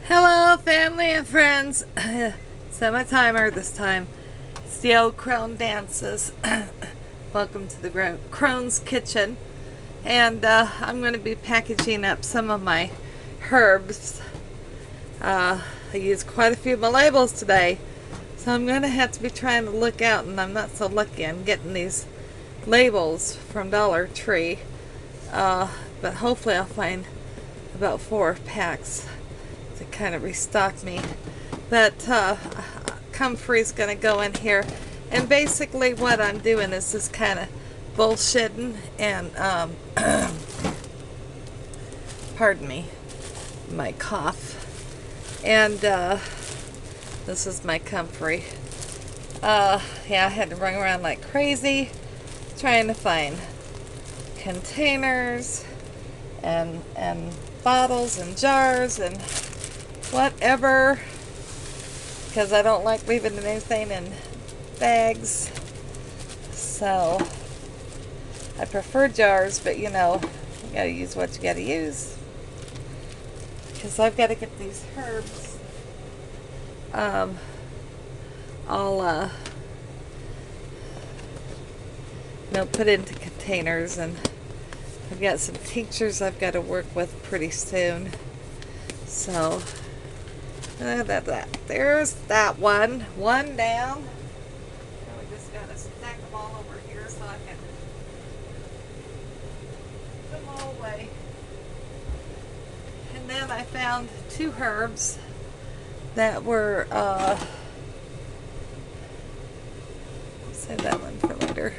Hello, family and friends. Set my timer this time. It's the old crone dances. Welcome to the crone's kitchen. And I'm going to be packaging up some of my herbs. I used quite a few of my labels today. So I'm going to have to be trying to look out, and I'm not so lucky. I'm getting these labels from Dollar Tree. But hopefully I'll find about 4 packs to kind of restock me. But comfrey's going to go in here, and basically what I'm doing is just kind of bullshitting and pardon me, my cough. And this is my comfrey. Yeah, I had to run around like crazy trying to find containers and bottles and jars and whatever, because I don't like leaving anything in bags. So I prefer jars, but you know, you gotta use what you gotta use, because I've got to get these herbs all put into containers, and I've got some tinctures I've got to work with pretty soon. So there's that one down. And we just got to stack them all over here so I can put them all away. And then I found 2 herbs that were save that one for later.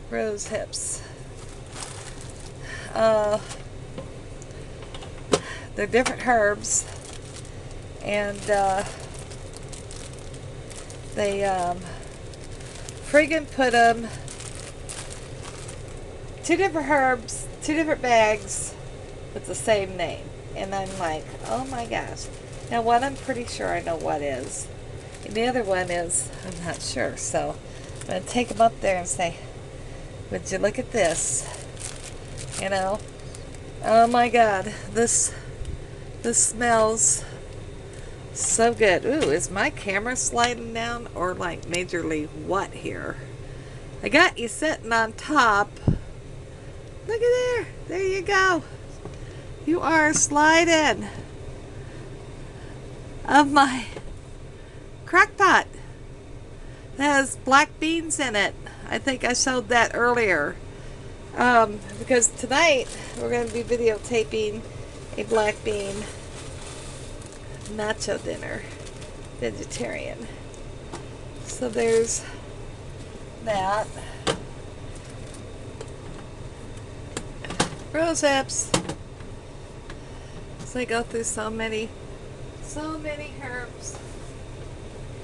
Rose hips. They're different herbs, and they friggin' put them 2 different herbs, 2 different bags with the same name, and I'm like, oh my gosh. Now one I'm pretty sure I know what is, and the other one is I'm not sure. So I'm gonna take them up there and say, would you look at this? You know, oh my God, this smells so good. Ooh, is my camera sliding down or like majorly what here? I got you sitting on top. Look at there. There you go. You are sliding of my crock pot that has black beans in it. I think I showed that earlier. Because tonight we're going to be videotaping a black bean nacho dinner, vegetarian. So there's that. Rose hips. So I go through so many herbs,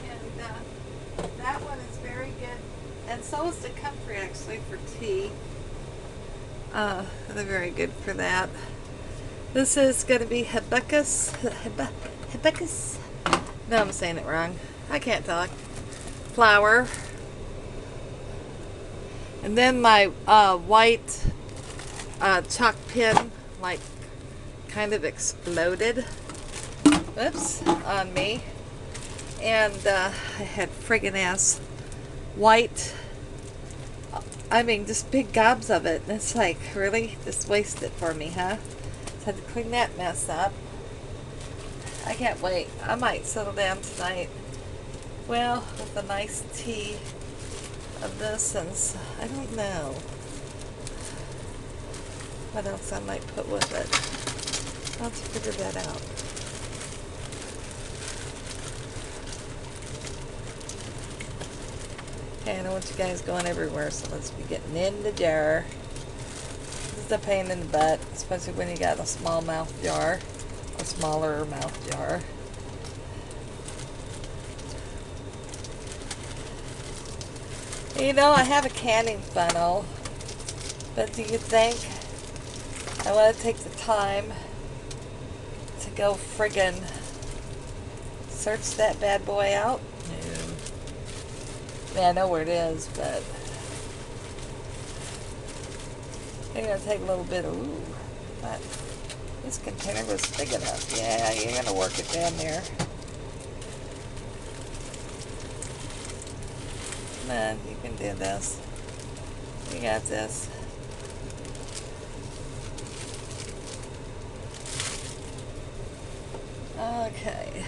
and that one is very good, and so is the comfrey actually for tea. They're very good for that. This is going to be hibiscus. No, I'm saying it wrong. I can't talk. Flower. And then my white chalk pen, like, kind of exploded. Oops, on me. And I had friggin' ass white, I mean, just big gobs of it. And it's like, really? Just waste it for me, huh? So I had to clean that mess up. I can't wait. I might settle down tonight. Well, with a nice tea of this, and I don't know what else I might put with it. I'll have to figure that out. Okay, I don't want you guys going everywhere, so let's be getting in the jar. This is a pain in the butt, especially when you got a small mouth jar, a smaller mouth jar. You know, I have a canning funnel, but do you think I want to take the time to go friggin' search that bad boy out? No. I mean, I know where it is, but I'm going to take a little bit of, ooh, that This container was big enough. Yeah, you're going to work it down there. Come on, you can do this. You got this. Okay.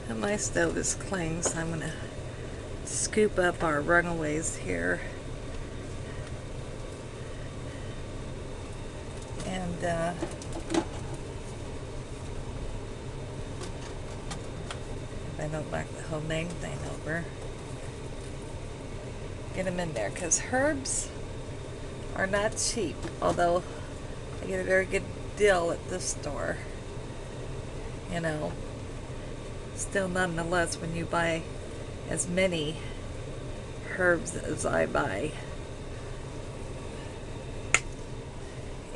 And my stove is clean, so I'm going to scoop up our runaways here. And if I don't knock the whole dang thing over, get them in there, because herbs are not cheap, although I get a very good deal at this store. You know, still nonetheless, when you buy as many herbs as I buy,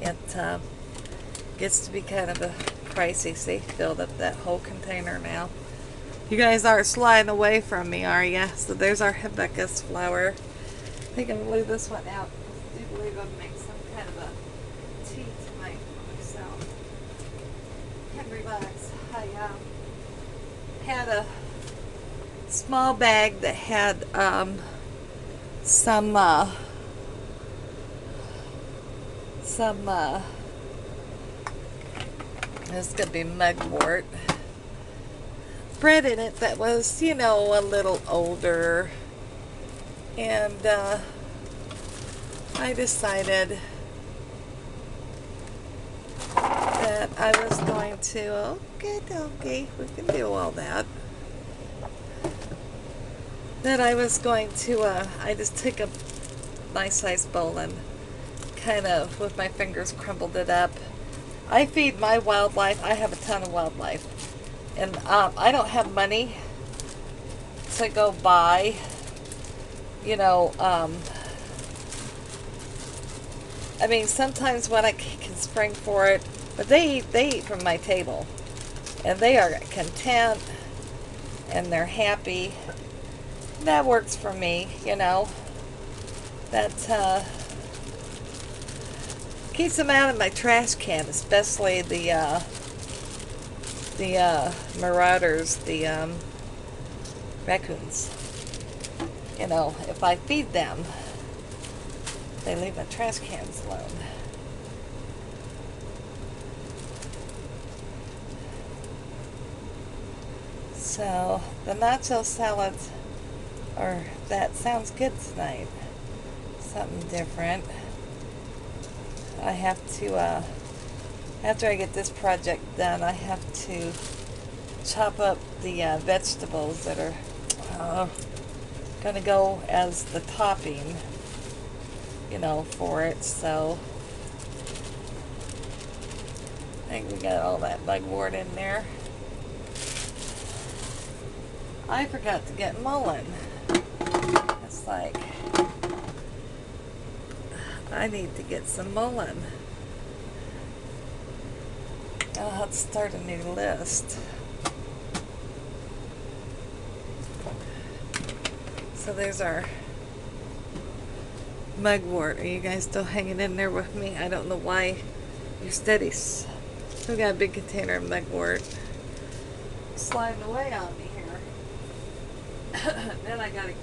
it gets to be kind of a pricey. See, filled up that whole container now. You guys aren't sliding away from me, are ya? So there's our hibiscus flower. I think I'm gonna leave this one out. I do believe I'll make some kind of a tea tonight for myself. Can't relax. I had a small bag that had some it's gonna be mugwort bread in it that was, you know, a little older, and I decided that I was going to, okay, we can do all that. That I was going to, I just took a nice sized bowl and kind of, with my fingers, crumbled it up. I feed my wildlife. I have a ton of wildlife. And I don't have money to go buy, you know, I mean, sometimes when I can spring for it, but they eat from my table, and they are content, and they're happy. That works for me, you know. That keeps them out of my trash can, especially the marauders, the raccoons. You know, if I feed them, they leave my trash cans alone. So the nacho salads, or that sounds good tonight. Something different. I have to, after I get this project done, I have to chop up the vegetables that are going to go as the topping, you know, for it. So I think we got all that mugwort in there. I forgot to get mullein. It's like, I need to get some mullein. I'll have to start a new list. So there's our mugwort. Are you guys still hanging in there with me? I don't know why you're steady. We got a big container of mugwort sliding away on me here. Then I gotta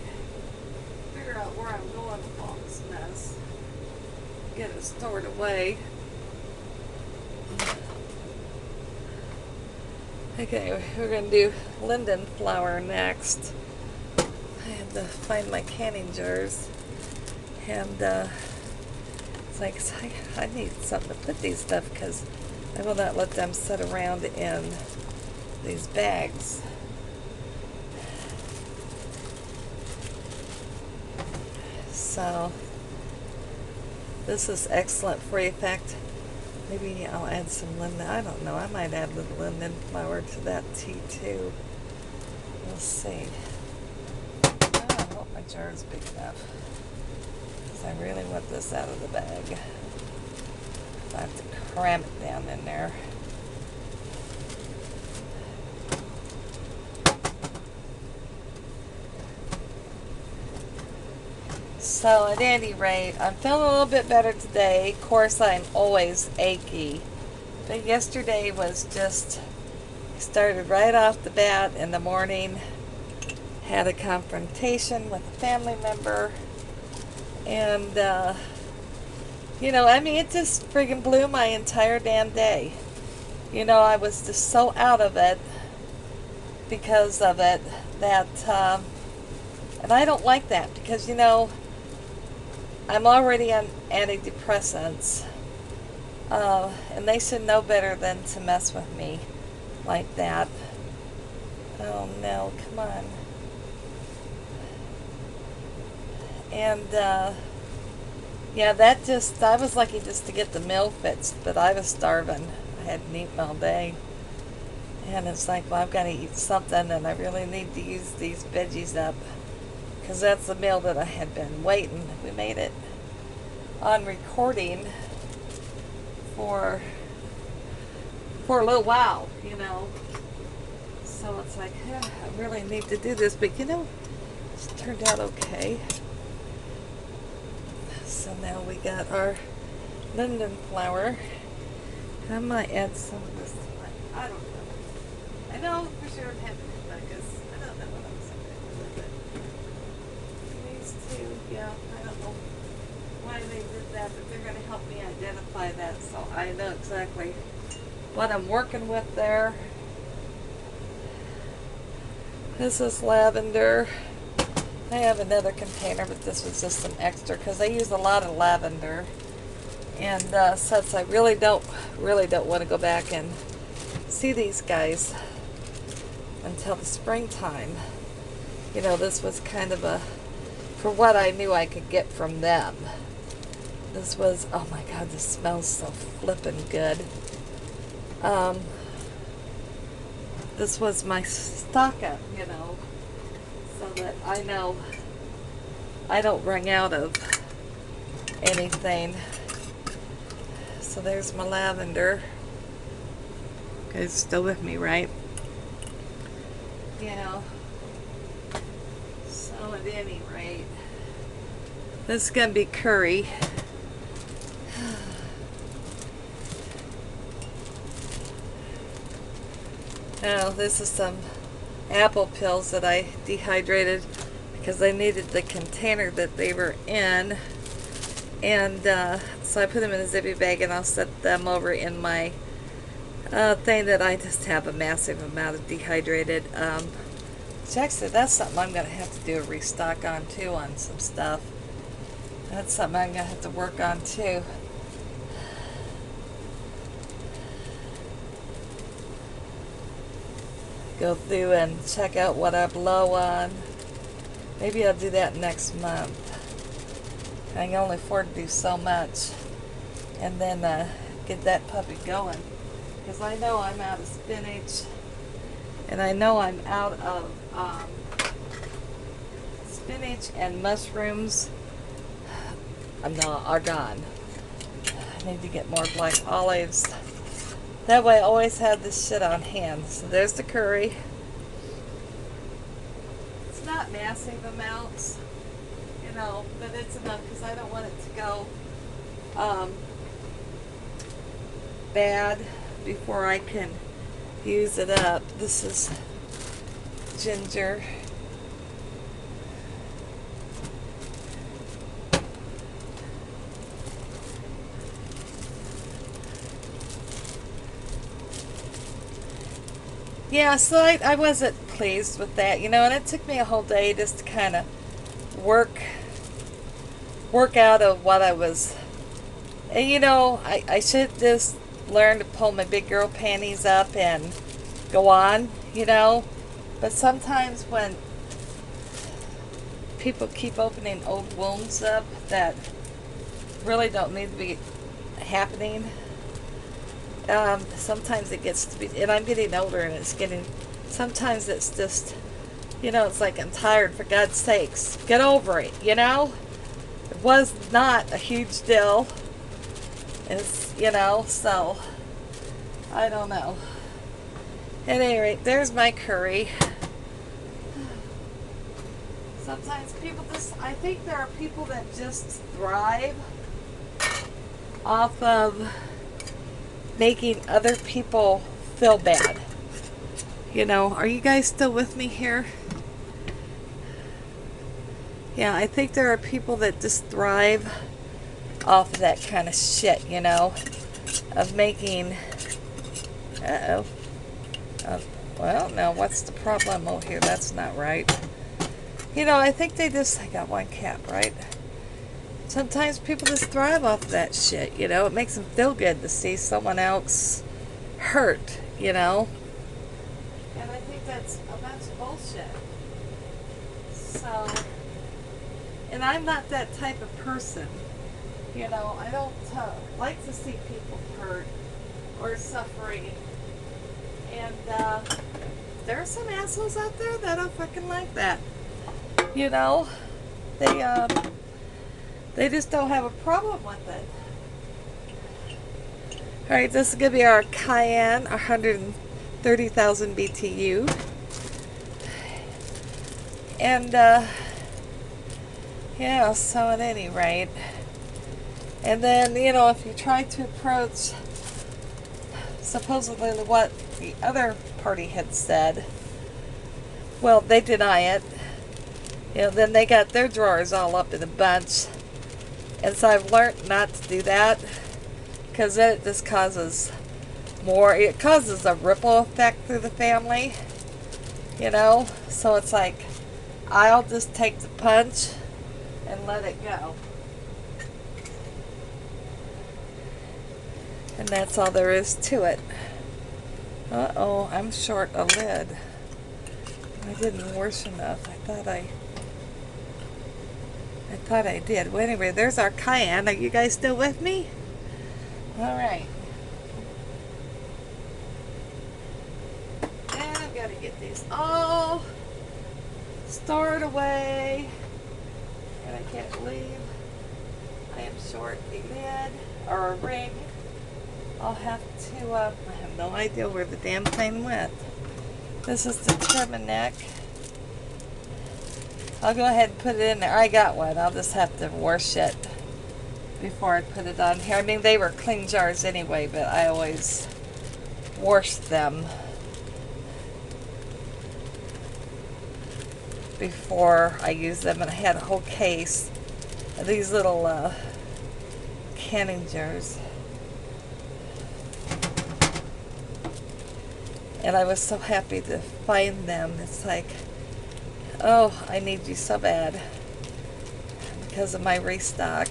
figure out where I'm going with all this mess. Get it stored away. Okay, we're gonna do linden flower next. I had to find my canning jars, and it's like, I need something to put these stuff, because I will not let them sit around in these bags. So this is excellent for you. In fact, maybe I'll add some linden. I don't know. I might add a little linden flower to that tea too. We'll see. Oh, I hope my jar is big enough, because I really want this out of the bag. I have to cram it down in there. So at any rate, I'm feeling a little bit better today. Of course, I'm always achy, But yesterday was just, started right off the bat in the morning, had a confrontation with a family member, and, I mean, it just friggin' blew my entire damn day. I was just so out of it because of it that, and I don't like that because, I'm already on antidepressants, and they should know better than to mess with me like that. Oh no, come on. And, yeah, I was lucky just to get the meal fixed, but I was starving. I hadn't eaten all day. And it's like, well, I've got to eat something, and I really need to use these veggies up. Because that's the meal that I had been waiting. We made it on recording for a little while, So it's like, I really need to do this, but it's turned out okay. So now we got our linden flower. I might add some of this to my, I don't know. I know for sure it had focus. I don't know what I'm saying with it. These two, yeah, I don't know why they did that, but they're going to help me identify that so I know exactly what I'm working with there. This is lavender. I have another container, but this was just some extra because I use a lot of lavender. And since I really don't want to go back and see these guys until the springtime, this was kind of for what I knew I could get from them. This was, oh my God, this smells so flippin' good. This was my stock up, so that I know I don't run out of anything. So there's my lavender. You guys still with me, right? So at any rate, this is going to be curry. Now this is some apple pills that I dehydrated because I needed the container that they were in. And so I put them in a zippy bag, and I'll set them over in my thing that I just have a massive amount of dehydrated. Actually, that's something I'm going to have to do a restock on too, on some stuff. That's something I'm going to have to work on too. Go through and check out what I'm low on. Maybe I'll do that next month. I can only afford to do so much, and then get that puppy going, because I know I'm out of spinach, and I know I'm out of spinach, and mushrooms are gone. I need to get more black olives. That way I always have this shit on hand. So there's the curry. It's not massive amounts, but it's enough because I don't want it to go bad before I can use it up. This is ginger. Yeah, so I wasn't pleased with that, and it took me a whole day just to kind of work out of what I was, and I should just learn to pull my big girl panties up and go on, but sometimes when people keep opening old wounds up that really don't need to be happening, sometimes it gets to be, and I'm getting older, and sometimes it's just, it's like, I'm tired, for God's sakes, get over it, It was not a huge deal, so, I don't know. At any rate, there's my curry. Sometimes people I think there are people that just thrive off of making other people feel bad. You know, are you guys still with me here? Yeah, I think there are people that just thrive off of that kind of shit, you know, of making, uh-oh, well, now what's the problem? Oh, here, that's not right. You know, I think they just, I got one cap, right? Sometimes people just thrive off of that shit, you know, it makes them feel good to see someone else hurt, you know? And I think that's a bunch of bullshit. So, and I'm not that type of person. You know, I don't like to see people hurt or suffering. And there are some assholes out there that don't fucking like that. You know, they just don't have a problem with it. Alright, this is going to be our Cayenne 130,000 BTU. And, yeah, so at any rate. And then, you know, if you try to approach supposedly what the other party had said, well, they deny it. You know, then they got their drawers all up in a bunch. And so I've learned not to do that, because then it just causes more, it causes a ripple effect through the family, you know? So it's like, I'll just take the punch and let it go. And that's all there is to it. Uh-oh, I'm short a lid. I didn't wash enough. I thought I did. Well, anyway, there's our Cayenne. Are you guys still with me? All right. And I've got to get these all stored away. And I can't believe I am short a lid or a ring. I'll have to, I have no idea where the damn thing went. This is the trim and neck. I'll go ahead and put it in there. I got one. I'll just have to wash it before I put it on here. I mean, they were clean jars anyway, but I always wash them before I use them. And I had a whole case of these little canning jars. And I was so happy to find them. It's like, oh, I need you so bad because of my restock.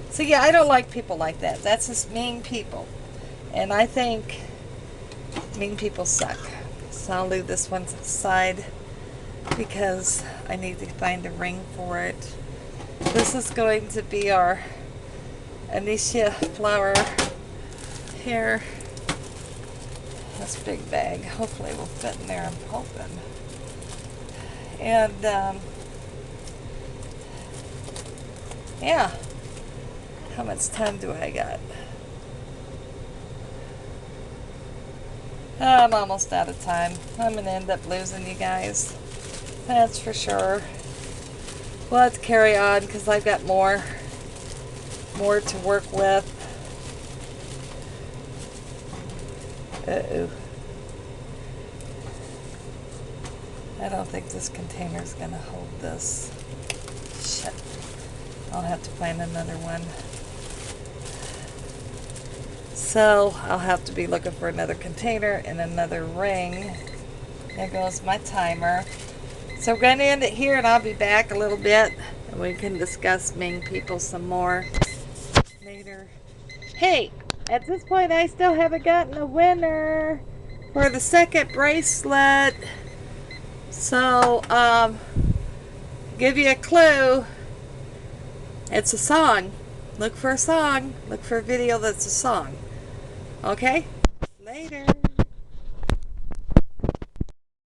So yeah, I don't like people like that. That's just mean people. And I think mean people suck. So I'll leave this one to the side because I need to find a ring for it. This is going to be our Anisha flower here. This big bag. Hopefully it will fit in there, I'm hoping. And, yeah. How much time do I got? I'm almost out of time. I'm going to end up losing you guys. That's for sure. We'll have to carry on because I've got more to work with. Uh-oh. I don't think this container is going to hold this. Shit. I'll have to find another one. So I'll have to be looking for another container and another ring. There goes my timer. So we're going to end it here, and I'll be back a little bit and we can discuss Ming people some more later. Hey, at this point I still haven't gotten a winner for the second bracelet. So, give you a clue. It's a song. Look for a song. Look for a video that's a song. Okay? Later.